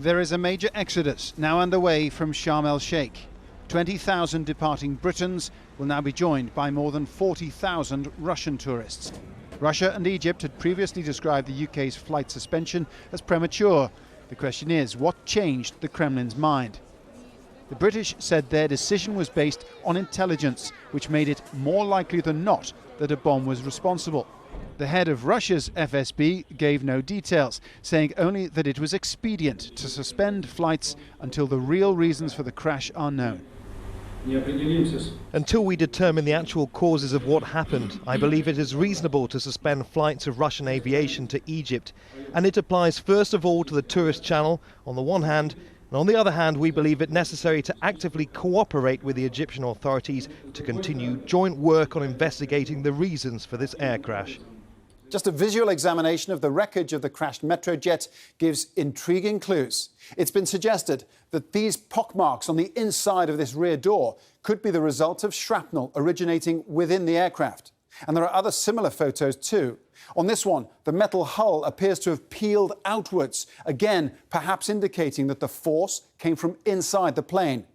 There is a major exodus now underway from Sharm el-Sheikh. 20,000 departing Britons will now be joined by more than 40,000 Russian tourists. Russia and Egypt had previously described the UK's flight suspension as premature. The question is, what changed the Kremlin's mind? The British said their decision was based on intelligence, which made it more likely than not that a bomb was responsible. The head of Russia's FSB gave no details, saying only that it was expedient to suspend flights until the real reasons for the crash are known. Until we determine the actual causes of what happened, I believe it is reasonable to suspend flights of Russian aviation to Egypt. And it applies first of all to the tourist channel, on the one hand, and on the other hand, we believe it necessary to actively cooperate with the Egyptian authorities to continue joint work on investigating the reasons for this air crash. Just a visual examination of the wreckage of the crashed Metrojet gives intriguing clues. It's been suggested that these pockmarks on the inside of this rear door could be the result of shrapnel originating within the aircraft. And there are other similar photos too. On this one, the metal hull appears to have peeled outwards, again, perhaps indicating that the force came from inside the plane.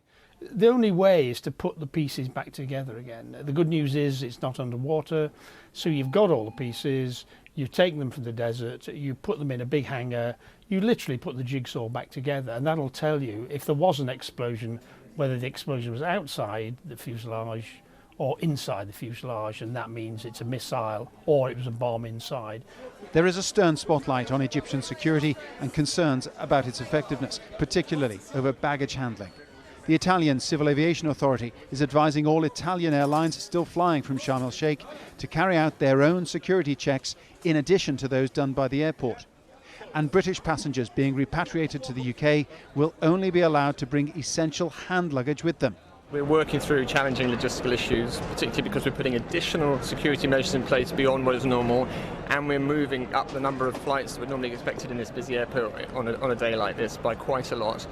The only way is to put the pieces back together again. The good news is it's not underwater, so you've got all the pieces, you've taken them from the desert, you put them in a big hangar, you literally put the jigsaw back together, and that'll tell you if there was an explosion, whether the explosion was outside the fuselage or inside the fuselage, and that means it's a missile or it was a bomb inside. There is a stern spotlight on Egyptian security and concerns about its effectiveness, particularly over baggage handling. The Italian Civil Aviation Authority is advising all Italian airlines still flying from Sharm el-Sheikh to carry out their own security checks in addition to those done by the airport. And British passengers being repatriated to the UK will only be allowed to bring essential hand luggage with them. We're working through challenging logistical issues, particularly because we're putting additional security measures in place beyond what is normal, and we're moving up the number of flights that were normally expected in this busy airport on a day like this by quite a lot.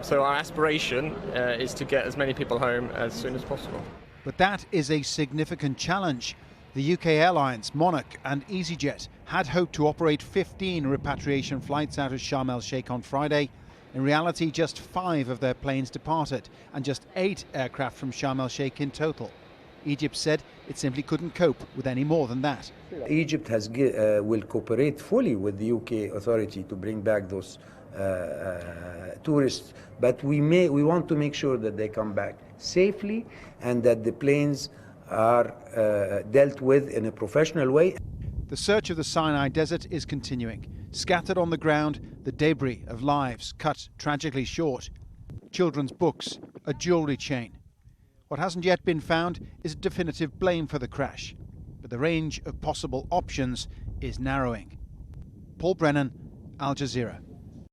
So our aspiration is to get as many people home as soon as possible. But that is a significant challenge. The UK airlines, Monarch and EasyJet, had hoped to operate 15 repatriation flights out of Sharm el-Sheikh on Friday. In reality, just 5 of their planes departed and just 8 aircraft from Sharm el-Sheikh in total. Egypt said it simply couldn't cope with any more than that. Egypt will cooperate fully with the UK authority to bring back those tourists, but we want to make sure that they come back safely and that the planes are dealt with in a professional way. The search of the Sinai Desert is continuing. Scattered on the ground, the debris of lives cut tragically short. Children's books, a jewellery chain. What hasn't yet been found is definitive blame for the crash, but the range of possible options is narrowing. Paul Brennan, Al Jazeera.